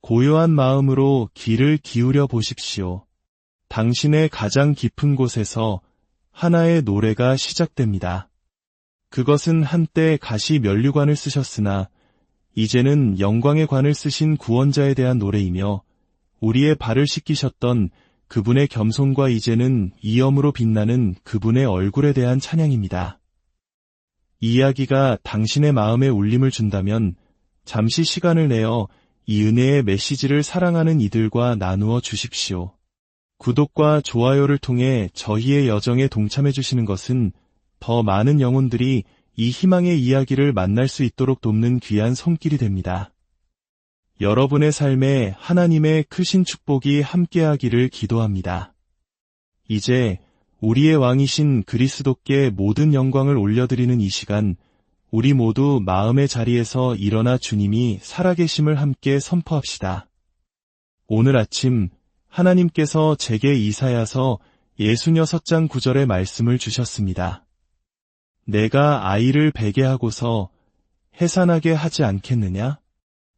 고요한 마음으로 귀를 기울여 보십시오. 당신의 가장 깊은 곳에서 하나의 노래가 시작됩니다. 그것은 한때 가시 면류관을 쓰셨으나 이제는 영광의 관을 쓰신 구원자에 대한 노래이며 우리의 발을 씻기셨던 그분의 겸손과 이제는 이염으로 빛나는 그분의 얼굴에 대한 찬양입니다. 이 이야기가 당신의 마음에 울림을 준다면 잠시 시간을 내어 이 은혜의 메시지를 사랑하는 이들과 나누어 주십시오. 구독과 좋아요를 통해 저희의 여정에 동참해 주시는 것은 더 많은 영혼들이 이 희망의 이야기를 만날 수 있도록 돕는 귀한 손길이 됩니다. 여러분의 삶에 하나님의 크신 축복이 함께하기를 기도합니다. 이제 우리의 왕이신 그리스도께 모든 영광을 올려드리는 이 시간, 우리 모두 마음의 자리에서 일어나 주님이 살아계심을 함께 선포합시다. 오늘 아침 하나님께서 제게 이사야서 66장 9절의 말씀을 주셨습니다. 내가 아이를 베게 하고서 해산하게 하지 않겠느냐?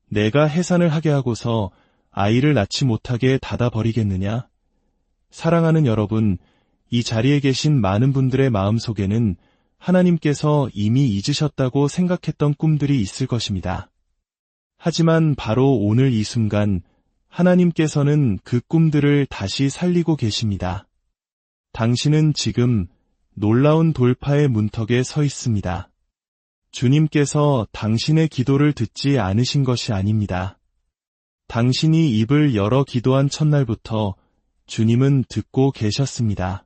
내가 해산을 하게 하고서 아이를 낳지 못하게 닫아버리겠느냐? 사랑하는 여러분, 이 자리에 계신 많은 분들의 마음속에는 하나님께서 이미 잊으셨다고 생각했던 꿈들이 있을 것입니다. 하지만 바로 오늘 이 순간 하나님께서는 그 꿈들을 다시 살리고 계십니다. 당신은 지금 놀라운 돌파의 문턱에 서 있습니다. 주님께서 당신의 기도를 듣지 않으신 것이 아닙니다. 당신이 입을 열어 기도한 첫날부터 주님은 듣고 계셨습니다.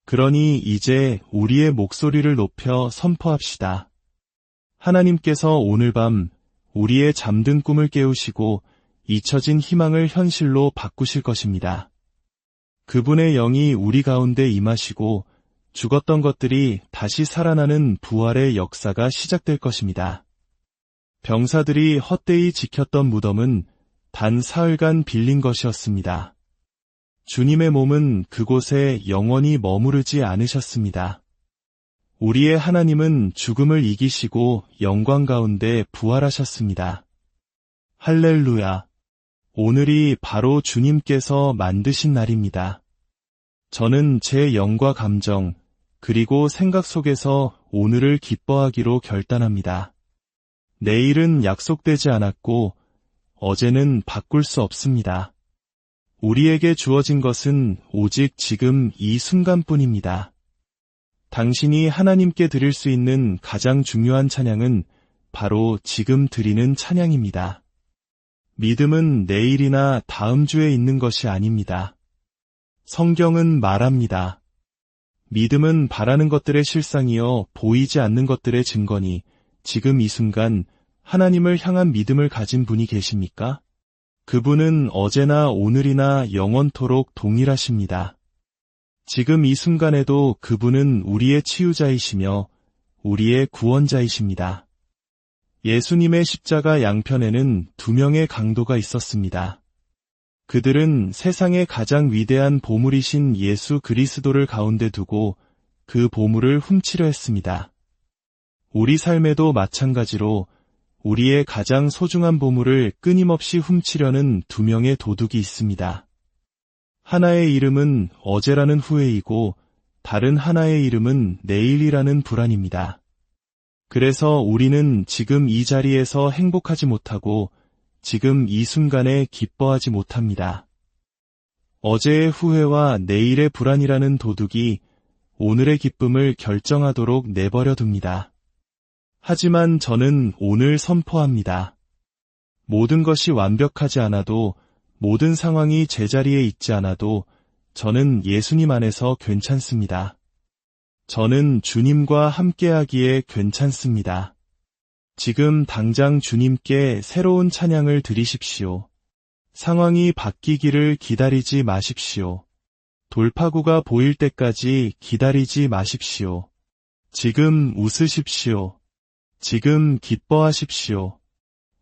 그러니 이제 우리의 목소리를 높여 선포합시다. 하나님께서 오늘 밤 우리의 잠든 꿈을 깨우시고 잊혀진 희망을 현실로 바꾸실 것입니다. 그분의 영이 우리 가운데 임하시고 죽었던 것들이 다시 살아나는 부활의 역사가 시작될 것입니다. 병사들이 헛되이 지켰던 무덤은 단 사흘간 빌린 것이었습니다. 주님의 몸은 그곳에 영원히 머무르지 않으셨습니다. 우리의 하나님은 죽음을 이기시고 영광 가운데 부활하셨습니다. 할렐루야! 오늘이 바로 주님께서 만드신 날입니다. 저는 제 영과 감정, 그리고 생각 속에서 오늘을 기뻐하기로 결단합니다. 내일은 약속되지 않았고 어제는 바꿀 수 없습니다. 우리에게 주어진 것은 오직 지금 이 순간뿐입니다. 당신이 하나님께 드릴 수 있는 가장 중요한 찬양은 바로 지금 드리는 찬양입니다. 믿음은 내일이나 다음 주에 있는 것이 아닙니다. 성경은 말합니다. 믿음은 바라는 것들의 실상이요 보이지 않는 것들의 증거니 지금 이 순간 하나님을 향한 믿음을 가진 분이 계십니까? 그분은 어제나 오늘이나 영원토록 동일하십니다. 지금 이 순간에도 그분은 우리의 치유자이시며 우리의 구원자이십니다. 예수님의 십자가 양편에는 2명의 강도가 있었습니다. 그들은 세상의 가장 위대한 보물이신 예수 그리스도를 가운데 두고 그 보물을 훔치려 했습니다. 우리 삶에도 마찬가지로 우리의 가장 소중한 보물을 끊임없이 훔치려는 2명의 도둑이 있습니다. 하나의 이름은 어제라는 후회이고 다른 하나의 이름은 내일이라는 불안입니다. 그래서 우리는 지금 이 자리에서 행복하지 못하고 지금 이 순간에 기뻐하지 못합니다. 어제의 후회와 내일의 불안이라는 도둑이 오늘의 기쁨을 결정하도록 내버려 둡니다. 하지만 저는 오늘 선포합니다. 모든 것이 완벽하지 않아도 모든 상황이 제자리에 있지 않아도 저는 예수님 안에서 괜찮습니다. 저는 주님과 함께하기에 괜찮습니다. 지금 당장 주님께 새로운 찬양을 드리십시오. 상황이 바뀌기를 기다리지 마십시오. 돌파구가 보일 때까지 기다리지 마십시오. 지금 웃으십시오. 지금 기뻐하십시오.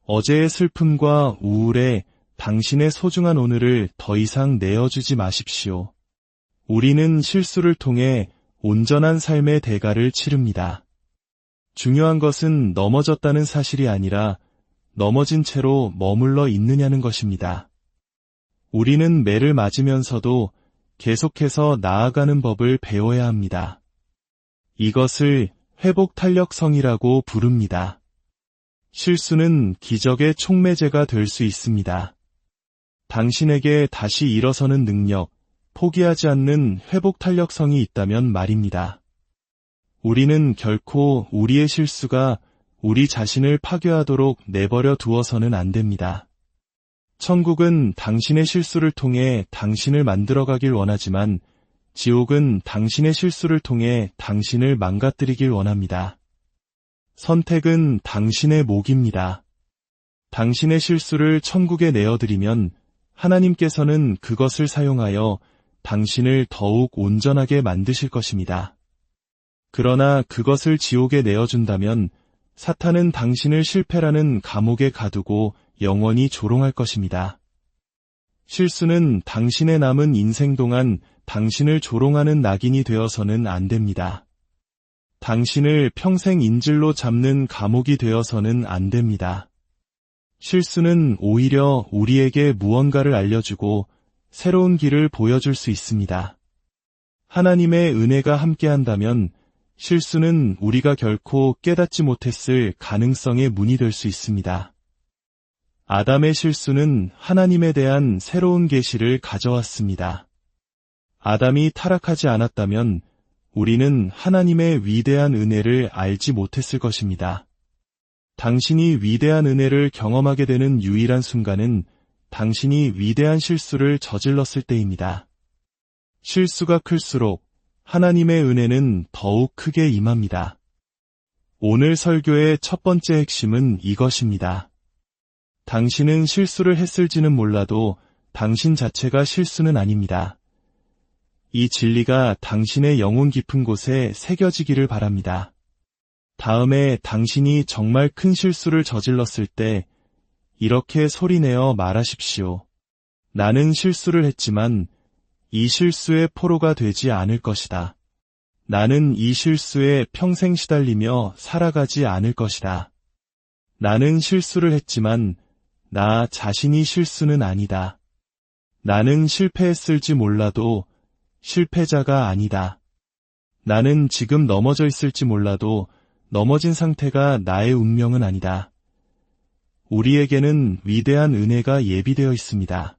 어제의 슬픔과 우울에 당신의 소중한 오늘을 더 이상 내어주지 마십시오. 우리는 실수를 통해 온전한 삶의 대가를 치릅니다. 중요한 것은 넘어졌다는 사실이 아니라 넘어진 채로 머물러 있느냐는 것입니다. 우리는 매를 맞으면서도 계속해서 나아가는 법을 배워야 합니다. 이것을 회복 탄력성이라고 부릅니다. 실수는 기적의 촉매제가 될 수 있습니다. 당신에게 다시 일어서는 능력, 포기하지 않는 회복 탄력성이 있다면 말입니다. 우리는 결코 우리의 실수가 우리 자신을 파괴하도록 내버려 두어서는 안 됩니다. 천국은 당신의 실수를 통해 당신을 만들어가길 원하지만 지옥은 당신의 실수를 통해 당신을 망가뜨리길 원합니다. 선택은 당신의 몫입니다. 당신의 실수를 천국에 내어드리면 하나님께서는 그것을 사용하여 당신을 더욱 온전하게 만드실 것입니다. 그러나 그것을 지옥에 내어준다면 사탄은 당신을 실패라는 감옥에 가두고 영원히 조롱할 것입니다. 실수는 당신의 남은 인생 동안 당신을 조롱하는 낙인이 되어서는 안 됩니다. 당신을 평생 인질로 잡는 감옥이 되어서는 안 됩니다. 실수는 오히려 우리에게 무언가를 알려주고 새로운 길을 보여줄 수 있습니다. 하나님의 은혜가 함께한다면 실수는 우리가 결코 깨닫지 못했을 가능성의 문이 될 수 있습니다. 아담의 실수는 하나님에 대한 새로운 계시를 가져왔습니다. 아담이 타락하지 않았다면 우리는 하나님의 위대한 은혜를 알지 못했을 것입니다. 당신이 위대한 은혜를 경험하게 되는 유일한 순간은 당신이 위대한 실수를 저질렀을 때입니다. 실수가 클수록 하나님의 은혜는 더욱 크게 임합니다. 오늘 설교의 첫 번째 핵심은 이것입니다. 당신은 실수를 했을지는 몰라도 당신 자체가 실수는 아닙니다. 이 진리가 당신의 영혼 깊은 곳에 새겨지기를 바랍니다. 다음에 당신이 정말 큰 실수를 저질렀을 때 이렇게 소리내어 말하십시오. 나는 실수를 했지만 이 실수의 포로가 되지 않을 것이다. 나는 이 실수에 평생 시달리며 살아가지 않을 것이다. 나는 실수를 했지만 나 자신이 실수는 아니다. 나는 실패했을지 몰라도 실패자가 아니다. 나는 지금 넘어져 있을지 몰라도 넘어진 상태가 나의 운명은 아니다. 우리에게는 위대한 은혜가 예비되어 있습니다.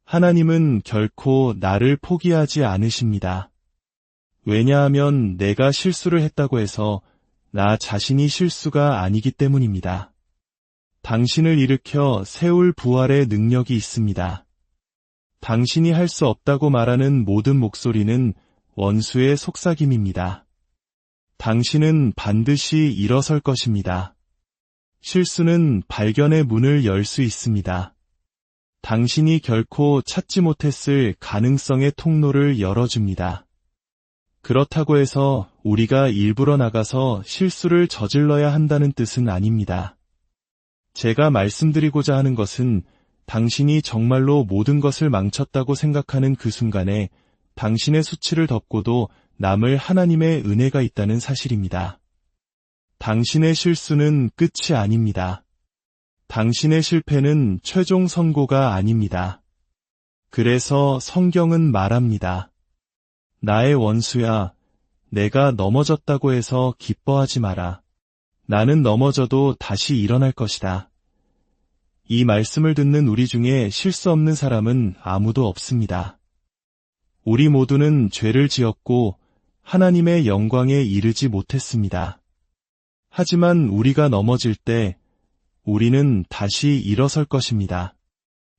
하나님은 결코 나를 포기하지 않으십니다. 왜냐하면 내가 실수를 했다고 해서 나 자신이 실수가 아니기 때문입니다. 당신을 일으켜 세울 부활의 능력이 있습니다. 당신이 할 수 없다고 말하는 모든 목소리는 원수의 속삭임입니다. 당신은 반드시 일어설 것입니다. 실수는 발견의 문을 열 수 있습니다. 당신이 결코 찾지 못했을 가능성의 통로를 열어줍니다. 그렇다고 해서 우리가 일부러 나가서 실수를 저질러야 한다는 뜻은 아닙니다. 제가 말씀드리고자 하는 것은 당신이 정말로 모든 것을 망쳤다고 생각하는 그 순간에 당신의 수치를 덮고도 남을 하나님의 은혜가 있다는 사실입니다. 당신의 실수는 끝이 아닙니다. 당신의 실패는 최종 선고가 아닙니다. 그래서 성경은 말합니다. 나의 원수야, 내가 넘어졌다고 해서 기뻐하지 마라. 나는 넘어져도 다시 일어날 것이다. 이 말씀을 듣는 우리 중에 실수 없는 사람은 아무도 없습니다. 우리 모두는 죄를 지었고 하나님의 영광에 이르지 못했습니다. 하지만 우리가 넘어질 때 우리는 다시 일어설 것입니다.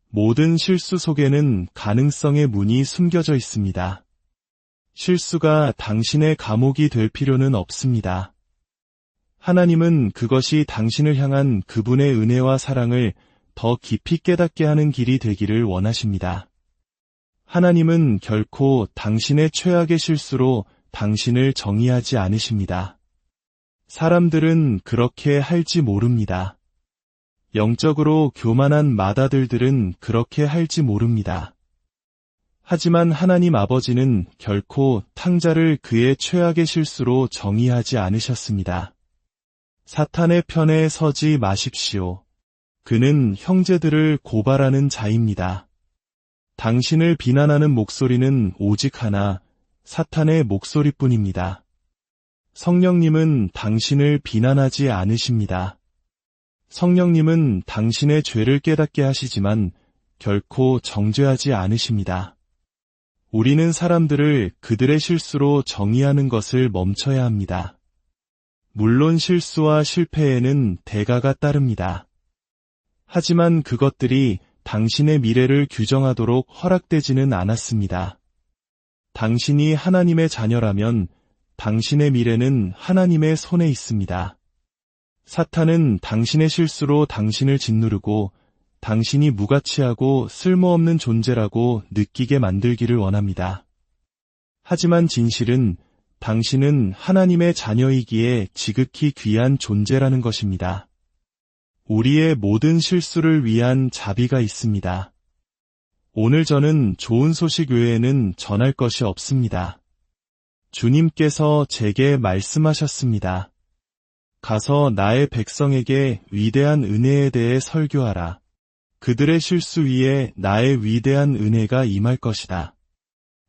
모든 실수 속에는 가능성의 문이 숨겨져 있습니다. 실수가 당신의 감옥이 될 필요는 없습니다. 하나님은 그것이 당신을 향한 그분의 은혜와 사랑을 더 깊이 깨닫게 하는 길이 되기를 원하십니다. 하나님은 결코 당신의 최악의 실수로 당신을 정의하지 않으십니다. 사람들은 그렇게 할지 모릅니다. 영적으로 교만한 맏아들들은 그렇게 할지 모릅니다. 하지만 하나님 아버지는 결코 탕자를 그의 최악의 실수로 정의하지 않으셨습니다. 사탄의 편에 서지 마십시오. 그는 형제들을 고발하는 자입니다. 당신을 비난하는 목소리는 오직 하나, 사탄의 목소리뿐입니다. 성령님은 당신을 비난하지 않으십니다. 성령님은 당신의 죄를 깨닫게 하시지만 결코 정죄하지 않으십니다. 우리는 사람들을 그들의 실수로 정의하는 것을 멈춰야 합니다. 물론 실수와 실패에는 대가가 따릅니다. 하지만 그것들이 당신의 미래를 규정하도록 허락되지는 않았습니다. 당신이 하나님의 자녀라면 당신의 미래는 하나님의 손에 있습니다. 사탄은 당신의 실수로 당신을 짓누르고 당신이 무가치하고 쓸모없는 존재라고 느끼게 만들기를 원합니다. 하지만 진실은 당신은 하나님의 자녀이기에 지극히 귀한 존재라는 것입니다. 우리의 모든 실수를 위한 자비가 있습니다. 오늘 저는 좋은 소식 외에는 전할 것이 없습니다. 주님께서 제게 말씀하셨습니다. 가서 나의 백성에게 위대한 은혜에 대해 설교하라. 그들의 실수 위에 나의 위대한 은혜가 임할 것이다.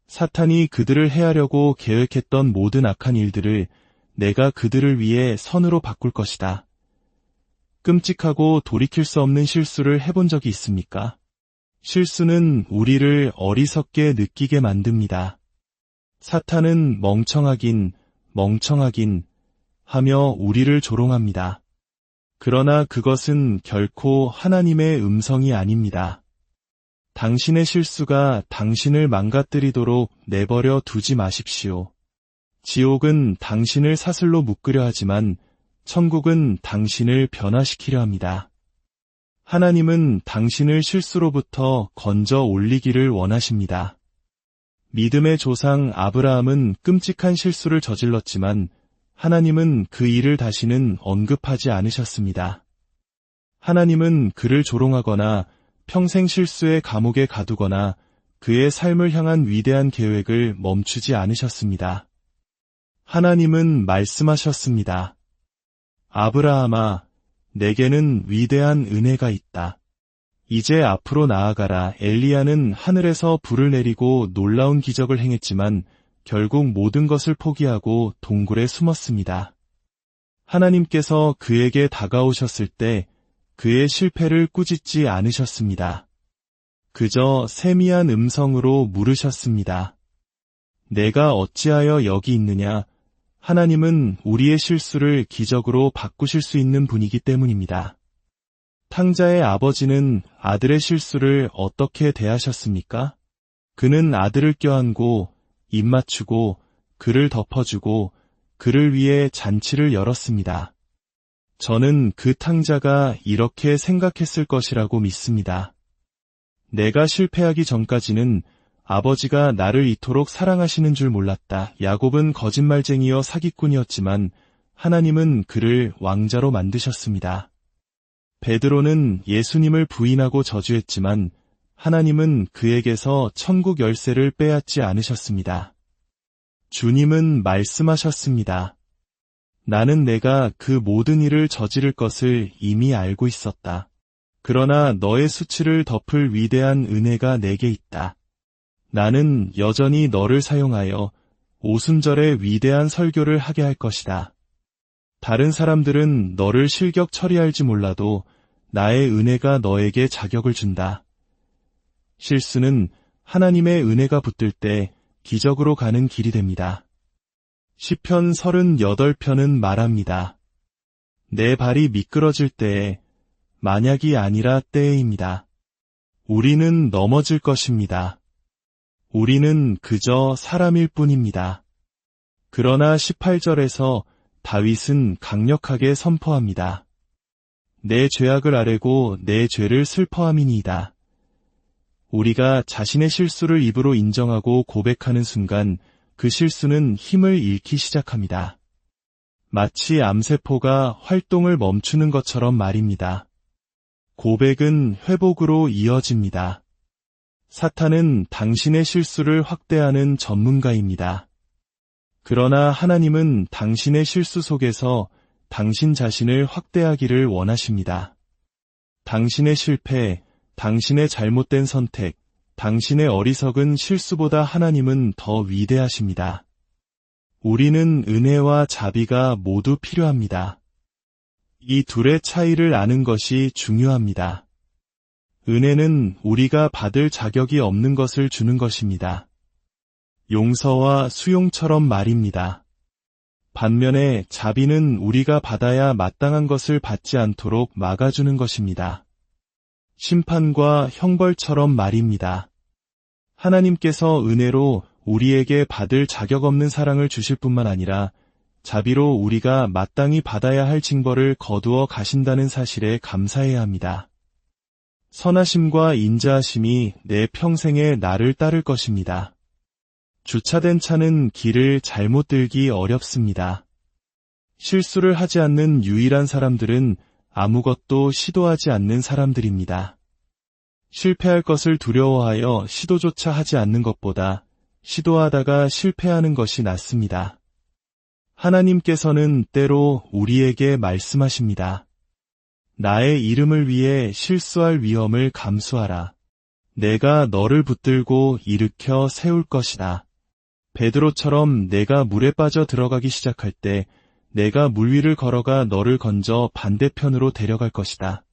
사탄이 그들을 해하려고 계획했던 모든 악한 일들을 내가 그들을 위해 선으로 바꿀 것이다. 끔찍하고 돌이킬 수 없는 실수를 해본 적이 있습니까? 실수는 우리를 어리석게 느끼게 만듭니다. 사탄은 멍청하긴 하며 우리를 조롱합니다. 그러나 그것은 결코 하나님의 음성이 아닙니다. 당신의 실수가 당신을 망가뜨리도록 내버려 두지 마십시오. 지옥은 당신을 사슬로 묶으려 하지만 천국은 당신을 변화시키려 합니다. 하나님은 당신을 실수로부터 건져 올리기를 원하십니다. 믿음의 조상 아브라함은 끔찍한 실수를 저질렀지만 하나님은 그 일을 다시는 언급하지 않으셨습니다. 하나님은 그를 조롱하거나 평생 실수의 감옥에 가두거나 그의 삶을 향한 위대한 계획을 멈추지 않으셨습니다. 하나님은 말씀하셨습니다. 아브라함아, 내게는 위대한 은혜가 있다. 이제 앞으로 나아가라. 엘리야는 하늘에서 불을 내리고 놀라운 기적을 행했지만 결국 모든 것을 포기하고 동굴에 숨었습니다. 하나님께서 그에게 다가오셨을 때 그의 실패를 꾸짖지 않으셨습니다. 그저 세미한 음성으로 물으셨습니다. 내가 어찌하여 여기 있느냐? 하나님은 우리의 실수를 기적으로 바꾸실 수 있는 분이기 때문입니다. 탕자의 아버지는 아들의 실수를 어떻게 대하셨습니까? 그는 아들을 껴안고 입 맞추고 그를 덮어주고 그를 위해 잔치를 열었습니다. 저는 그 탕자가 이렇게 생각했을 것이라고 믿습니다. 내가 실패하기 전까지는 아버지가 나를 이토록 사랑하시는 줄 몰랐다. 야곱은 거짓말쟁이여 사기꾼이었지만 하나님은 그를 왕자로 만드셨습니다. 베드로는 예수님을 부인하고 저주했지만 하나님은 그에게서 천국 열쇠를 빼앗지 않으셨습니다. 주님은 말씀하셨습니다. 나는 내가 그 모든 일을 저지를 것을 이미 알고 있었다. 그러나 너의 수치를 덮을 위대한 은혜가 내게 있다. 나는 여전히 너를 사용하여 오순절에 위대한 설교를 하게 할 것이다. 다른 사람들은 너를 실격 처리할지 몰라도 나의 은혜가 너에게 자격을 준다. 실수는 하나님의 은혜가 붙들 때 기적으로 가는 길이 됩니다. 시편 38편은 말합니다. 내 발이 미끄러질 때에 만약이 아니라 때에입니다. 우리는 넘어질 것입니다. 우리는 그저 사람일 뿐입니다. 그러나 18절에서 다윗은 강력하게 선포합니다. 내 죄악을 아뢰고 내 죄를 슬퍼함이니이다. 우리가 자신의 실수를 입으로 인정하고 고백하는 순간 그 실수는 힘을 잃기 시작합니다. 마치 암세포가 활동을 멈추는 것처럼 말입니다. 고백은 회복으로 이어집니다. 사탄은 당신의 실수를 확대하는 전문가입니다. 그러나 하나님은 당신의 실수 속에서 당신 자신을 확대하기를 원하십니다. 당신의 실패, 당신의 잘못된 선택, 당신의 어리석은 실수보다 하나님은 더 위대하십니다. 우리는 은혜와 자비가 모두 필요합니다. 이 둘의 차이를 아는 것이 중요합니다. 은혜는 우리가 받을 자격이 없는 것을 주는 것입니다. 용서와 수용처럼 말입니다. 반면에 자비는 우리가 받아야 마땅한 것을 받지 않도록 막아주는 것입니다. 심판과 형벌처럼 말입니다. 하나님께서 은혜로 우리에게 받을 자격 없는 사랑을 주실 뿐만 아니라 자비로 우리가 마땅히 받아야 할 징벌을 거두어 가신다는 사실에 감사해야 합니다. 선하심과 인자하심이 내 평생에 나를 따를 것입니다. 주차된 차는 길을 잘못 들기 어렵습니다. 실수를 하지 않는 유일한 사람들은 아무것도 시도하지 않는 사람들입니다. 실패할 것을 두려워하여 시도조차 하지 않는 것보다 시도하다가 실패하는 것이 낫습니다. 하나님께서는 때로 우리에게 말씀하십니다. 나의 이름을 위해 실수할 위험을 감수하라. 내가 너를 붙들고 일으켜 세울 것이다. 베드로처럼 내가 물에 빠져 들어가기 시작할 때 내가 물 위를 걸어가 너를 건져 반대편으로 데려갈 것이다.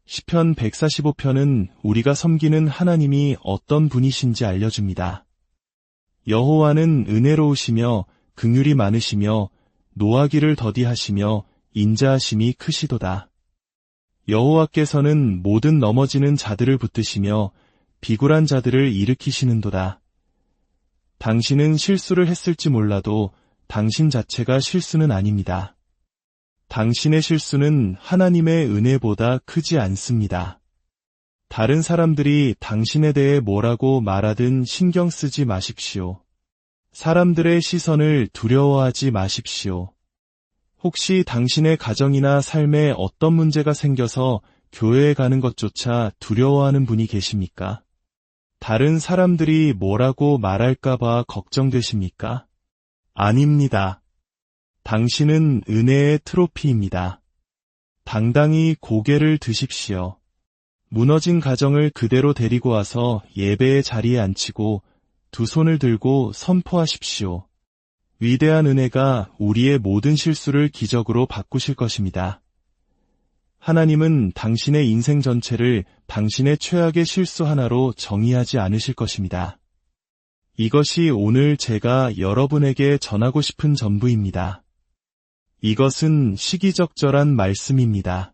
시편 145편은 우리가 섬기는 하나님이 어떤 분이신지 알려줍니다. 여호와는 은혜로우시며 긍휼이 많으시며 노하기를 더디하시며 인자하심이 크시도다. 여호와께서는 모든 넘어지는 자들을 붙드시며 비굴한 자들을 일으키시는도다. 당신은 실수를 했을지 몰라도 당신 자체가 실수는 아닙니다. 당신의 실수는 하나님의 은혜보다 크지 않습니다. 다른 사람들이 당신에 대해 뭐라고 말하든 신경 쓰지 마십시오. 사람들의 시선을 두려워하지 마십시오. 혹시 당신의 가정이나 삶에 어떤 문제가 생겨서 교회에 가는 것조차 두려워하는 분이 계십니까? 다른 사람들이 뭐라고 말할까봐 걱정되십니까? 아닙니다. 당신은 은혜의 트로피입니다. 당당히 고개를 드십시오. 무너진 가정을 그대로 데리고 와서 예배의 자리에 앉히고 두 손을 들고 선포하십시오. 위대한 은혜가 우리의 모든 실수를 기적으로 바꾸실 것입니다. 하나님은 당신의 인생 전체를 당신의 최악의 실수 하나로 정의하지 않으실 것입니다. 이것이 오늘 제가 여러분에게 전하고 싶은 전부입니다. 이것은 시기적절한 말씀입니다.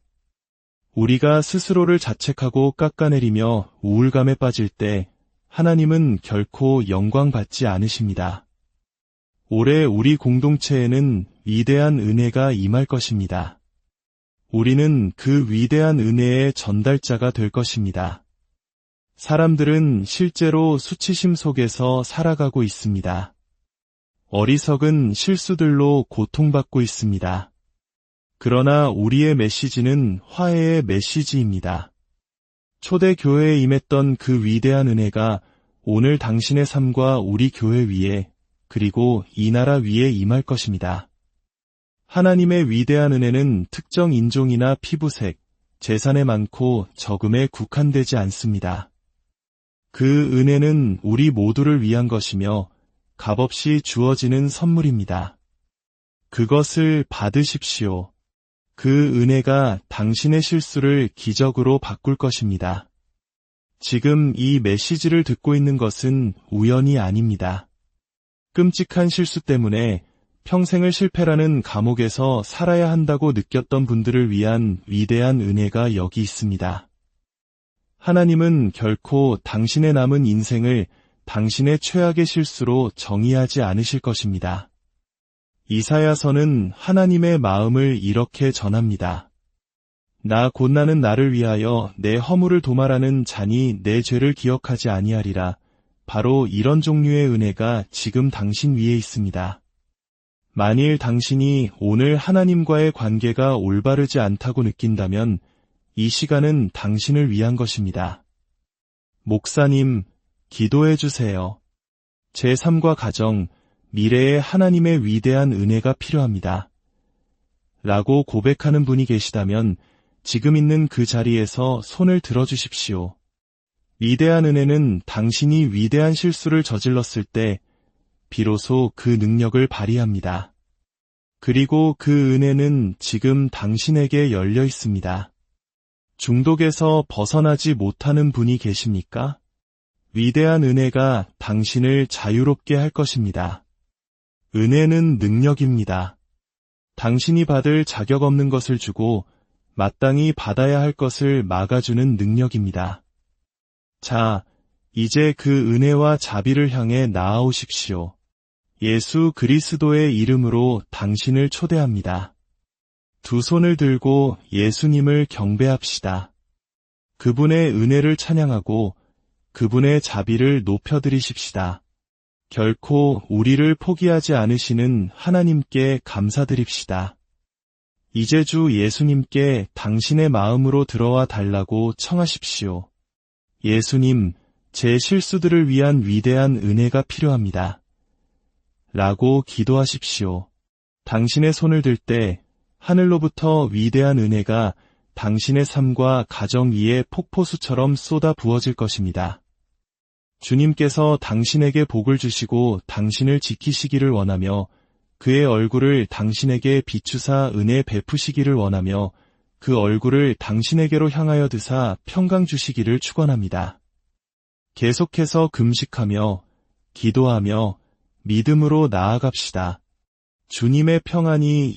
우리가 스스로를 자책하고 깎아내리며 우울감에 빠질 때 하나님은 결코 영광받지 않으십니다. 올해 우리 공동체에는 위대한 은혜가 임할 것입니다. 우리는 그 위대한 은혜의 전달자가 될 것입니다. 사람들은 실제로 수치심 속에서 살아가고 있습니다. 어리석은 실수들로 고통받고 있습니다. 그러나 우리의 메시지는 화해의 메시지입니다. 초대교회에 임했던 그 위대한 은혜가 오늘 당신의 삶과 우리 교회 위에 그리고 이 나라 위에 임할 것입니다. 하나님의 위대한 은혜는 특정 인종이나 피부색, 재산에 많고 적음에 국한되지 않습니다. 그 은혜는 우리 모두를 위한 것이며 값없이 주어지는 선물입니다. 그것을 받으십시오. 그 은혜가 당신의 실수를 기적으로 바꿀 것입니다. 지금 이 메시지를 듣고 있는 것은 우연이 아닙니다. 끔찍한 실수 때문에 평생을 실패라는 감옥에서 살아야 한다고 느꼈던 분들을 위한 위대한 은혜가 여기 있습니다. 하나님은 결코 당신의 남은 인생을 당신의 최악의 실수로 정의하지 않으실 것입니다. 이사야서는 하나님의 마음을 이렇게 전합니다. 나 곧 나는 나를 위하여 내 허물을 도말하는 자니 내 죄를 기억하지 아니하리라. 바로 이런 종류의 은혜가 지금 당신 위에 있습니다. 만일 당신이 오늘 하나님과의 관계가 올바르지 않다고 느낀다면 이 시간은 당신을 위한 것입니다. 목사님, 기도해 주세요. 제 삶과 가정, 미래에 하나님의 위대한 은혜가 필요합니다. 라고 고백하는 분이 계시다면 지금 있는 그 자리에서 손을 들어주십시오. 위대한 은혜는 당신이 위대한 실수를 저질렀을 때 비로소 그 능력을 발휘합니다. 그리고 그 은혜는 지금 당신에게 열려 있습니다. 중독에서 벗어나지 못하는 분이 계십니까? 위대한 은혜가 당신을 자유롭게 할 것입니다. 은혜는 능력입니다. 당신이 받을 자격 없는 것을 주고 마땅히 받아야 할 것을 막아주는 능력입니다. 자, 이제 그 은혜와 자비를 향해 나아오십시오. 예수 그리스도의 이름으로 당신을 초대합니다. 두 손을 들고 예수님을 경배합시다. 그분의 은혜를 찬양하고 그분의 자비를 높여드리십시다. 결코 우리를 포기하지 않으시는 하나님께 감사드립시다. 이제 주 예수님께 당신의 마음으로 들어와 달라고 청하십시오. 예수님, 제 실수들을 위한 위대한 은혜가 필요합니다. 라고 기도하십시오. 당신의 손을 들 때 하늘로부터 위대한 은혜가 당신의 삶과 가정 위에 폭포수처럼 쏟아 부어질 것입니다. 주님께서 당신에게 복을 주시고 당신을 지키시기를 원하며 그의 얼굴을 당신에게 비추사 은혜 베푸시기를 원하며 그 얼굴을 당신에게로 향하여 드사 평강 주시기를 축원합니다. 계속해서 금식하며 기도하며 믿음으로 나아갑시다. 주님의 평안이